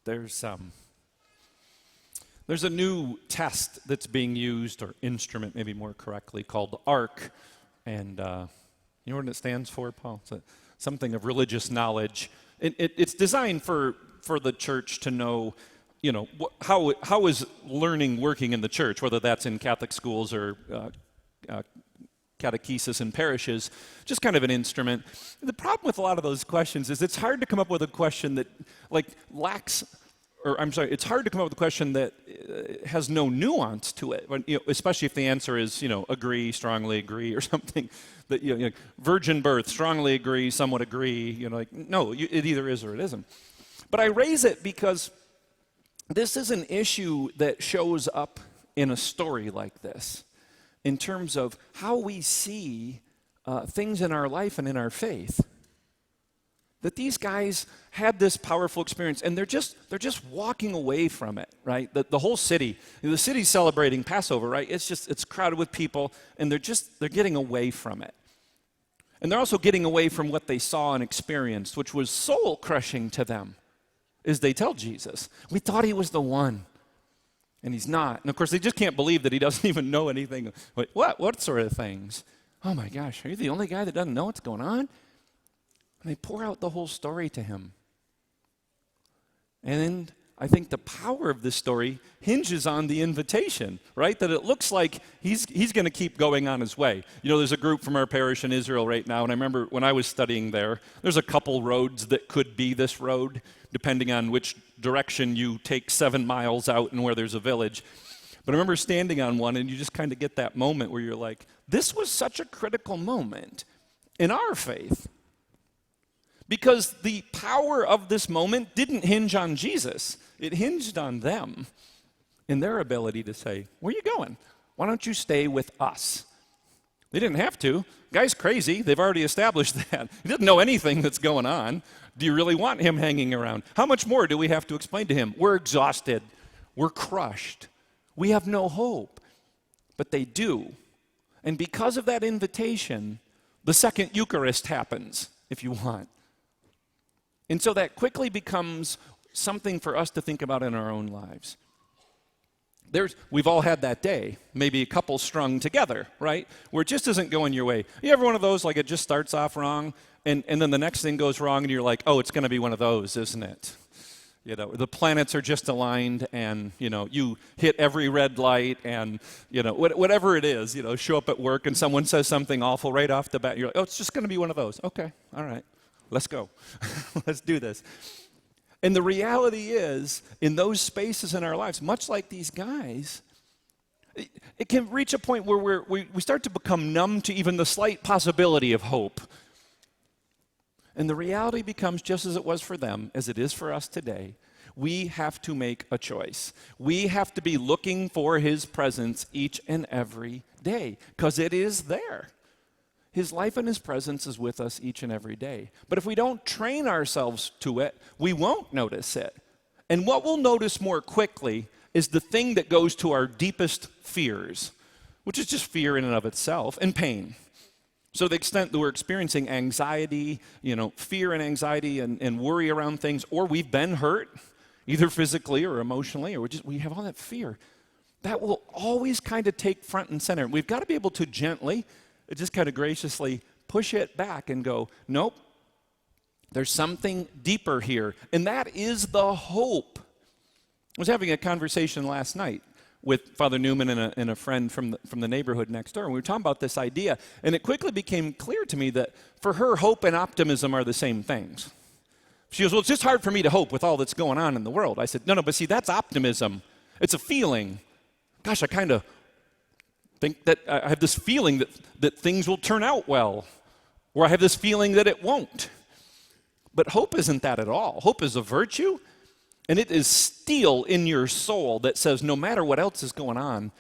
There's a new test that's being used, or instrument maybe more correctly, called ARC. And you know what it stands for, Paul? It's something of religious knowledge. It's designed for the church to know, how is learning working in the church, whether that's in Catholic schools or catechesis in parishes, just kind of an instrument. The problem with a lot of those questions is it's hard to come up with a question that it's hard to come up with a question that has no nuance to it, especially if the answer is, agree, strongly agree, or something. That virgin birth, strongly agree, somewhat agree. No, it either is or it isn't. But I raise it because this is an issue that shows up in a story like this, in terms of how we see things in our life and in our faith. That these guys had this powerful experience, and they're just walking away from it, right? The whole city, the city's celebrating Passover, right? It's crowded with people, and they're getting away from it. And they're also getting away from what they saw and experienced, which was soul crushing to them, as they tell Jesus. We thought he was the one, and he's not. And of course, they just can't believe that he doesn't even know anything. Wait, what sort of things? Oh my gosh, are you the only guy that doesn't know what's going on? And they pour out the whole story to him. And I think the power of this story hinges on the invitation, right? That it looks like he's going to keep going on his way. There's a group from our parish in Israel right now, and I remember when I was studying there's a couple roads that could be this road, depending on which direction you take 7 miles out and where there's a village. But I remember standing on one, and you just kind of get that moment where you're like, this was such a critical moment in our faith. Because the power of this moment didn't hinge on Jesus. It hinged on them in their ability to say, where are you going? Why don't you stay with us? They didn't have to. Guy's crazy. They've already established that. He doesn't know anything that's going on. Do you really want him hanging around? How much more do we have to explain to him? We're exhausted. We're crushed. We have no hope. But they do. And because of that invitation, the second Eucharist happens, if you want. And so that quickly becomes something for us to think about in our own lives. We've all had that day, maybe a couple strung together, right? Where it just isn't going your way. You ever one of those, like it just starts off wrong, and then the next thing goes wrong, and you're like, oh, it's going to be one of those, isn't it? The planets are just aligned, and, you hit every red light, and, whatever it is, show up at work, and someone says something awful right off the bat, you're like, oh, it's just going to be one of those. Okay, all right. Let's go. Let's do this. And the reality is, in those spaces in our lives, much like these guys, it can reach a point where we start to become numb to even the slight possibility of hope. And the reality becomes, just as it was for them, as it is for us today, we have to make a choice. We have to be looking for his presence each and every day, because it is there. His life and his presence is with us each and every day. But if we don't train ourselves to it, we won't notice it. And what we'll notice more quickly is the thing that goes to our deepest fears, which is just fear in and of itself, and pain. So to the extent that we're experiencing anxiety, fear and anxiety and worry around things, or we've been hurt, either physically or emotionally, or we have all that fear, that will always kind of take front and center. We've got to be able to gently, just kind of graciously push it back and go, nope, there's something deeper here. And that is the hope. I was having a conversation last night with Father Newman and a friend from the neighborhood next door, and we were talking about this idea, and it quickly became clear to me that for her, hope and optimism are the same things. She goes, well, it's just hard for me to hope with all that's going on in the world. I said, no, but see, that's optimism. It's a feeling. Gosh, I kind of think that I have this feeling that things will turn out well, or I have this feeling that it won't. But hope isn't that at all. Hope is a virtue, and it is steel in your soul that says no matter what else is going on,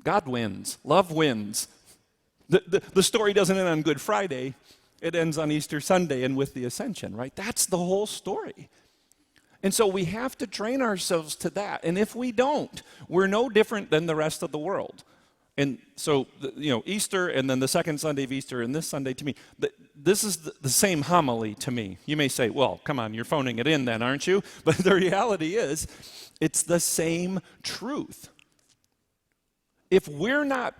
God wins, love wins. The story doesn't end on Good Friday. It ends on Easter Sunday and with the Ascension, right? That's the whole story. And so we have to train ourselves to that. And if we don't, we're no different than the rest of the world. And so, Easter and then the second Sunday of Easter and this Sunday to me, this is the same homily to me. You may say, well, come on, you're phoning it in then, aren't you? But the reality is, it's the same truth. If we're not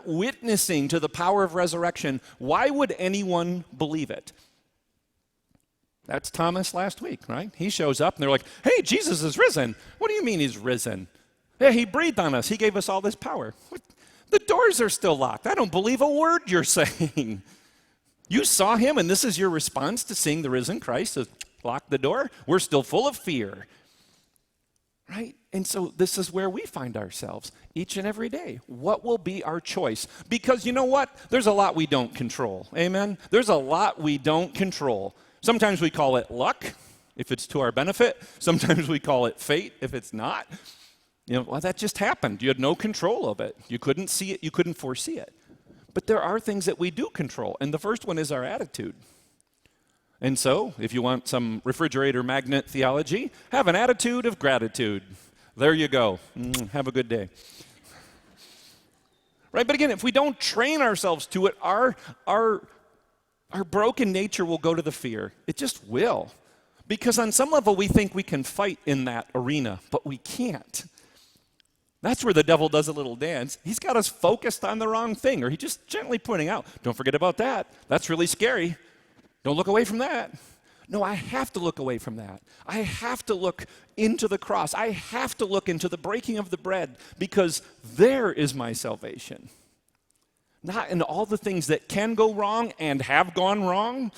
witnessing to the power of resurrection, why would anyone believe it? That's Thomas last week, right? He shows up and they're like, hey, Jesus is risen. What do you mean he's risen? Yeah, he breathed on us. He gave us all this power. What? The doors are still locked. I don't believe a word you're saying. You saw him, and this is your response to seeing the risen Christ, to lock the door? We're still full of fear, right? And so this is where we find ourselves each and every day. What will be our choice? Because you know what? There's a lot we don't control. Amen? There's a lot we don't control. Sometimes we call it luck, if it's to our benefit. Sometimes we call it fate, if it's not. Well, that just happened. You had no control of it. You couldn't see it. You couldn't foresee it. But there are things that we do control, and the first one is our attitude. And so, if you want some refrigerator magnet theology, have an attitude of gratitude. There you go. Have a good day. Right, but again, if we don't train ourselves to it, our broken nature will go to the fear. It just will. Because on some level, we think we can fight in that arena, but we can't. That's where the devil does a little dance. He's got us focused on the wrong thing, or he's just gently pointing out, don't forget about that. That's really scary. Don't look away from that. No, I have to look away from that. I have to look into the cross. I have to look into the breaking of the bread, because there is my salvation. Not in all the things that can go wrong and have gone wrong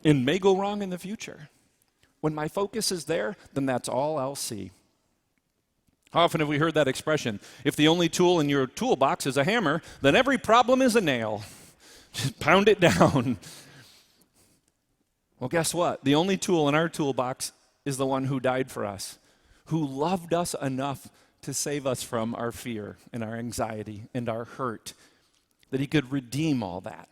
and may go wrong in the future. When my focus is there, then that's all I'll see. How often have we heard that expression? If the only tool in your toolbox is a hammer, then every problem is a nail. Just pound it down. Well, guess what? The only tool in our toolbox is the one who died for us, who loved us enough to save us from our fear and our anxiety and our hurt, that he could redeem all that.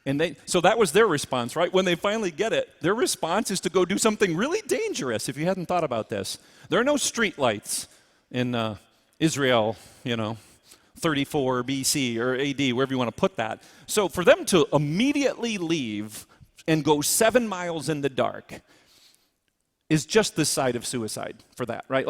And so that was their response, right? When they finally get it, their response is to go do something really dangerous, if you hadn't thought about this. There are no street lights in Israel, 34 BC or AD, wherever you want to put that. So for them to immediately leave and go 7 miles in the dark is just the side of suicide for that, right?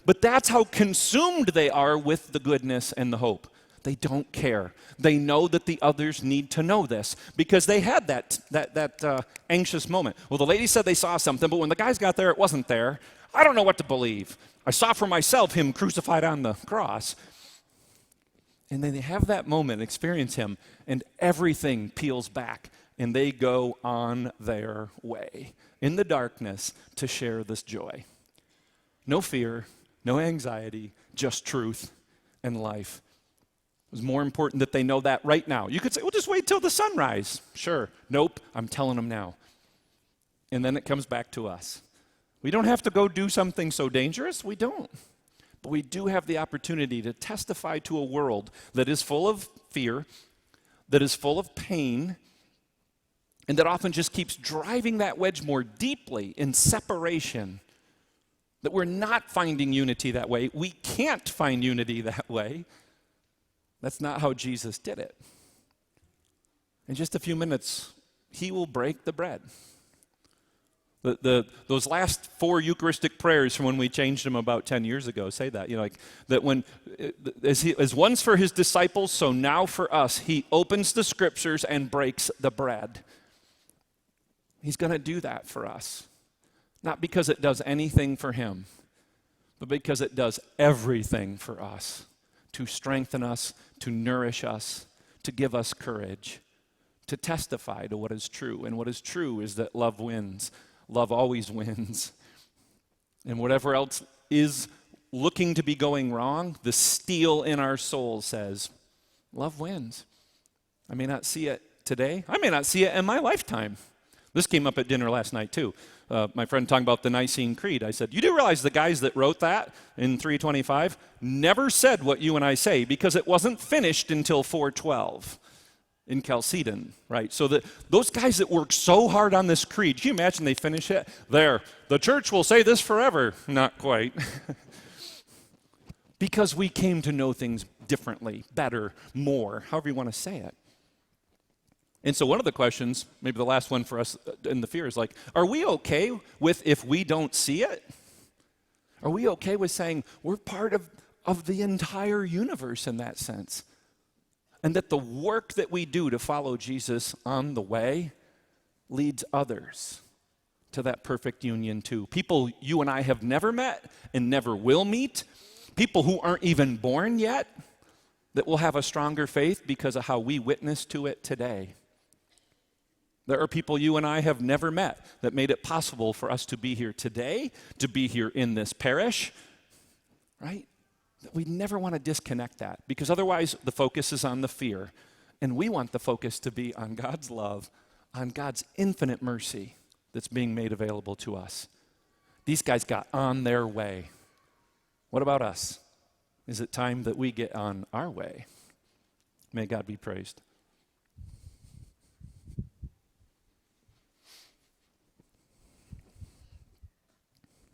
But that's how consumed they are with the goodness and the hope. They don't care. They know that the others need to know this, because they had that anxious moment. Well, the lady said they saw something, but when the guys got there, it wasn't there. I don't know what to believe. I saw for myself him crucified on the cross. And then they have that moment, experience him, and everything peels back, and they go on their way in the darkness to share this joy. No fear, no anxiety, just truth and life. It was more important that they know that right now. You could say, well, just wait till the sunrise. Sure. Nope, I'm telling them now. And then it comes back to us. We don't have to go do something so dangerous. We don't. But we do have the opportunity to testify to a world that is full of fear, that is full of pain, and that often just keeps driving that wedge more deeply in separation, that we're not finding unity that way. We can't find unity that way. That's not how Jesus did it. In just a few minutes, he will break the bread. Those last 4 Eucharistic prayers from when we changed them about 10 years ago say that. That when, as once for his disciples, so now for us, he opens the scriptures and breaks the bread. He's going to do that for us. Not because it does anything for him, but because it does everything for us. To strengthen us, to nourish us, to give us courage, to testify to what is true. And what is true is that love wins. Love always wins. And whatever else is looking to be going wrong, the steel in our soul says, love wins. I may not see it today. I may not see it in my lifetime. This came up at dinner last night too. My friend talking about the Nicene Creed. I said, you do realize the guys that wrote that in 325 never said what you and I say, because it wasn't finished until 412 in Chalcedon, right? So those guys that work so hard on this creed, can you imagine they finish it? There, the church will say this forever. Not quite. Because we came to know things differently, better, more, however you want to say it. And so one of the questions, maybe the last one for us in the fear is like, are we okay with if we don't see it? Are we okay with saying we're part of the entire universe in that sense? And that the work that we do to follow Jesus on the way leads others to that perfect union too. People you and I have never met and never will meet. People who aren't even born yet that will have a stronger faith because of how we witness to it today. There are people you and I have never met that made it possible for us to be here today, to be here in this parish, right? We never want to disconnect that because otherwise the focus is on the fear. And we want the focus to be on God's love, on God's infinite mercy that's being made available to us. These guys got on their way. What about us? Is it time that we get on our way? May God be praised.